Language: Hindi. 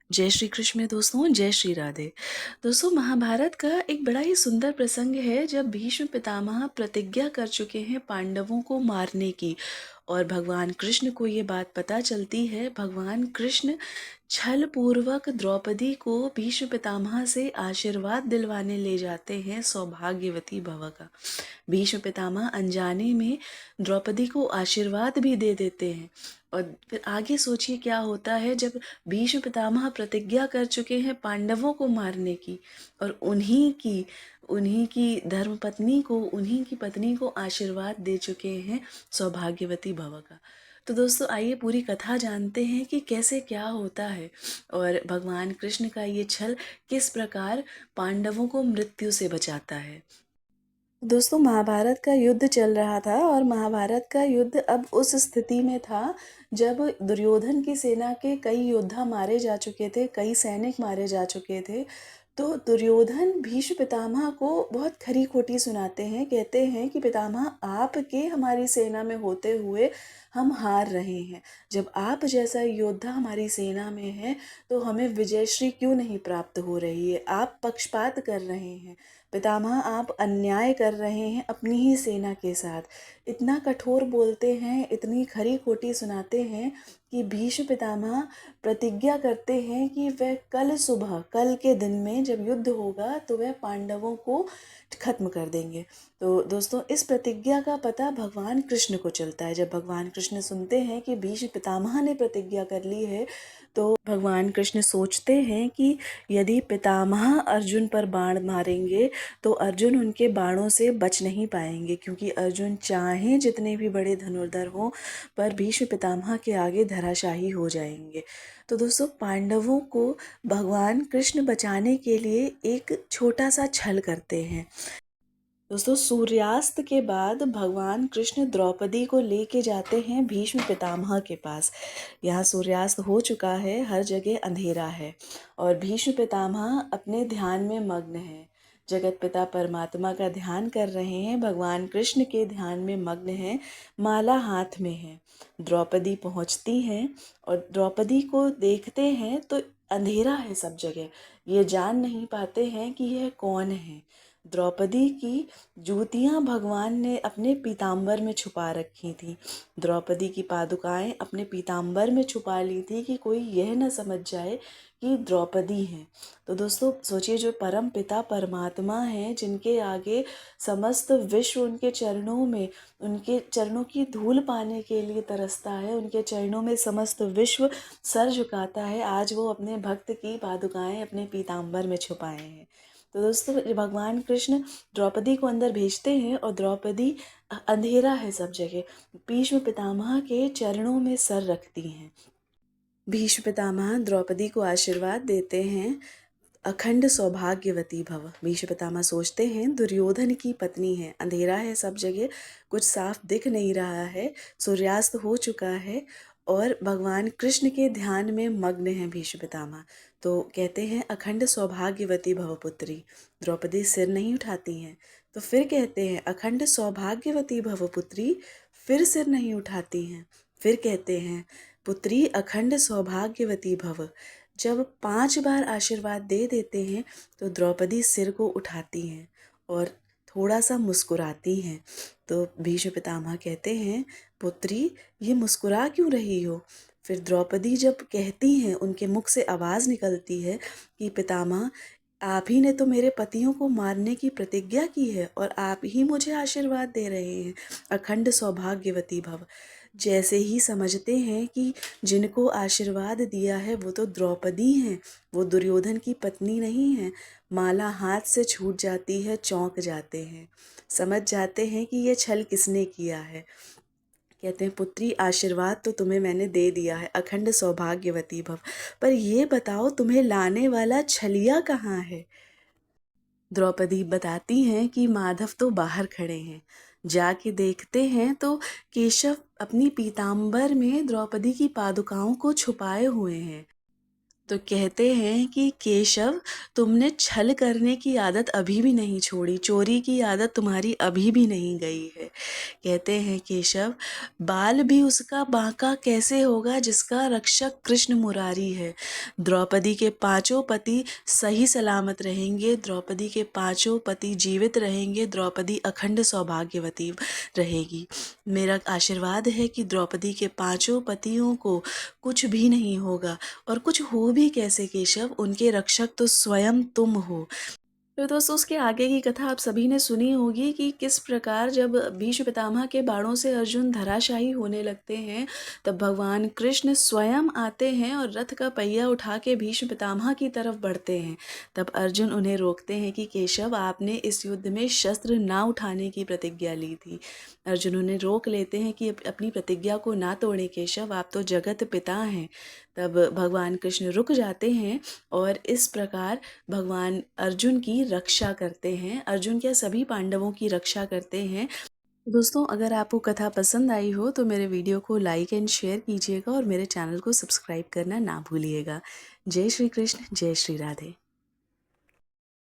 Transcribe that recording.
जय श्री कृष्ण दोस्तों, जय श्री राधे। दोस्तों, महाभारत का एक बड़ा ही सुंदर प्रसंग है जब भीष्म पितामह प्रतिज्ञा कर चुके हैं पांडवों को मारने की और भगवान कृष्ण को ये बात पता चलती है। भगवान कृष्ण छल पूर्वक द्रौपदी को भीष्म पितामह से आशीर्वाद दिलवाने ले जाते हैं सौभाग्यवती भव का। भीष्म पितामह अनजाने में द्रौपदी को आशीर्वाद भी दे देते हैं। और फिर आगे सोचिए क्या होता है जब भीष्म पितामह प्रतिज्ञा कर चुके हैं पांडवों को मारने की और उन्हीं की धर्मपत्नी को, उन्हीं की पत्नी को आशीर्वाद दे चुके हैं सौभाग्यवती भव का। तो दोस्तों, आइए पूरी कथा जानते हैं कि कैसे क्या होता है और भगवान कृष्ण का ये छल किस प्रकार पांडवों को मृत्यु से बचाता है। दोस्तों, महाभारत का युद्ध चल रहा था और महाभारत का युद्ध अब उस स्थिति में था जब दुर्योधन की सेना के कई योद्धा मारे जा चुके थे, कई सैनिक मारे जा चुके थे। तो दुर्योधन भीष्म पितामह को बहुत खरी खोटी सुनाते हैं, कहते हैं कि पितामह, आपके हमारी सेना में होते हुए हम हार रहे हैं। जब आप जैसा योद्धा हमारी सेना में है तो हमें विजयश्री क्यों नहीं प्राप्त हो रही है? आप पक्षपात कर रहे हैं पितामह, आप अन्याय कर रहे हैं अपनी ही सेना के साथ। इतना कठोर बोलते हैं, इतनी खरी खोटी सुनाते हैं कि भीष्म पितामह प्रतिज्ञा करते हैं कि वह कल सुबह, कल के दिन में जब युद्ध होगा तो वह पांडवों को खत्म कर देंगे। तो दोस्तों, इस प्रतिज्ञा का पता भगवान कृष्ण को चलता है। जब भगवान कृष्ण सुनते हैं कि भीष्म पितामह ने प्रतिज्ञा कर ली है तो भगवान कृष्ण सोचते हैं कि यदि पितामह अर्जुन पर बाण मारेंगे तो अर्जुन उनके बाणों से बच नहीं पाएंगे, क्योंकि अर्जुन चाहे जितने भी बड़े धनुर्धर हों पर भीष्म पितामह के आगे धराशायी हो जाएंगे। तो दोस्तों, पांडवों को भगवान कृष्ण बचाने के लिए एक छोटा सा छल करते हैं। दोस्तों, सूर्यास्त के बाद भगवान कृष्ण द्रौपदी को लेके जाते हैं भीष्म पितामह के पास। यहाँ सूर्यास्त हो चुका है, हर जगह अंधेरा है और भीष्म पितामह अपने ध्यान में मग्न हैं। जगत पिता परमात्मा का ध्यान कर रहे हैं, भगवान कृष्ण के ध्यान में मग्न हैं, माला हाथ में है। द्रौपदी पहुँचती हैं और द्रौपदी को देखते हैं तो अंधेरा है सब जगह। ये जान नहीं पाते हैं कि यह कौन है। द्रौपदी की जूतियां भगवान ने अपने पीताम्बर में छुपा रखी थी। द्रौपदी की पादुकाएं अपने पीताम्बर में छुपा ली थी कि कोई यह न समझ जाए कि द्रौपदी है। तो दोस्तों, सोचिए, जो परम पिता परमात्मा हैं, जिनके आगे समस्त विश्व उनके चरणों में, उनके चरणों की धूल पाने के लिए तरसता है, उनके चरणों में समस्त विश्व सर झुकाता है, आज वो अपने भक्त की पादुकाएं अपने पीताम्बर में छुपाए हैं। तो दोस्तों, भगवान कृष्ण द्रौपदी को अंदर भेजते हैं और द्रौपदी, अंधेरा है सब जगह, भीष्म पितामह के चरणों में सर रखती हैं। भीष्म पितामह द्रौपदी को आशीर्वाद देते हैं, अखंड सौभाग्यवती भव। भीष्म पितामह सोचते हैं दुर्योधन की पत्नी है, अंधेरा है सब जगह, कुछ साफ दिख नहीं रहा है, सूर्यास्त हो चुका है और भगवान कृष्ण के ध्यान में मग्न है भीष्म पितामह। तो कहते हैं अखंड सौभाग्यवती भव पुत्री। द्रौपदी सिर नहीं उठाती हैं। तो फिर कहते हैं अखंड सौभाग्यवती भव पुत्री, फिर सिर नहीं उठाती हैं। फिर कहते हैं पुत्री अखंड सौभाग्यवती भव। जब 5 बार आशीर्वाद दे देते हैं तो द्रौपदी सिर को उठाती हैं और थोड़ा सा मुस्कुराती हैं। तो भीष्म पितामह कहते हैं पुत्री, ये मुस्कुरा क्यों रही हो? फिर द्रौपदी जब कहती हैं, उनके मुख से आवाज़ निकलती है कि पितामह, आप ही ने तो मेरे पतियों को मारने की प्रतिज्ञा की है और आप ही मुझे आशीर्वाद दे रहे हैं, अखंड सौभाग्यवती भव। जैसे ही समझते हैं कि जिनको आशीर्वाद दिया है वो तो द्रौपदी हैं, वो दुर्योधन की पत्नी नहीं है, माला हाथ से छूट जाती है, चौंक जाते हैं, समझ जाते हैं कि ये छल किसने किया है। कहते हैं पुत्री, आशीर्वाद तो तुम्हें मैंने दे दिया है, अखंड सौभाग्यवती भव, पर ये बताओ तुम्हें लाने वाला छलिया कहाँ है? द्रौपदी बताती हैं कि माधव तो बाहर खड़े हैं। जाके देखते हैं तो केशव अपनी पीताम्बर में द्रौपदी की पादुकाओं को छुपाए हुए हैं। तो कहते हैं कि केशव, तुमने छल करने की आदत अभी भी नहीं छोड़ी, चोरी की आदत तुम्हारी अभी भी नहीं गई है। कहते हैं केशव, बाल भी उसका बांका कैसे होगा जिसका रक्षक कृष्ण मुरारी है। द्रौपदी के पांचों पति सही सलामत रहेंगे, द्रौपदी के पांचों पति जीवित रहेंगे, द्रौपदी अखंड सौभाग्यवती रहेगी। मेरा आशीर्वाद है कि द्रौपदी के पांचों पतियों को कुछ भी नहीं होगा, और कुछ हो भी कैसे केशव, उनके रक्षक तो स्वयं तुम हो। तो दोस्तों, उसके आगे की कथा आप सभी ने सुनी होगी कि किस प्रकार जब भीष्म पितामह के बाणों से अर्जुन धराशायी होने लगते हैं, तब भगवान कृष्ण स्वयं आते हैं और रथ का पहिया उठा के भीष्म पितामह की तरफ बढ़ते हैं। तब अर्जुन उन्हें रोकते हैं कि केशव, आपने इस युद्ध में शस्त्र ना उठाने की प्रतिज्ञा ली थी। अर्जुन उन्हें रोक लेते हैं कि अपनी प्रतिज्ञा को ना तोड़ें केशव, आप तो जगत पिता हैं। तब भगवान कृष्ण रुक जाते हैं और इस प्रकार भगवान अर्जुन की रक्षा करते हैं, अर्जुन क्या सभी पांडवों की रक्षा करते हैं। दोस्तों, अगर आपको कथा पसंद आई हो तो मेरे वीडियो को लाइक एंड शेयर कीजिएगा और मेरे चैनल को सब्सक्राइब करना ना भूलिएगा। जय श्री कृष्ण, जय श्री राधे।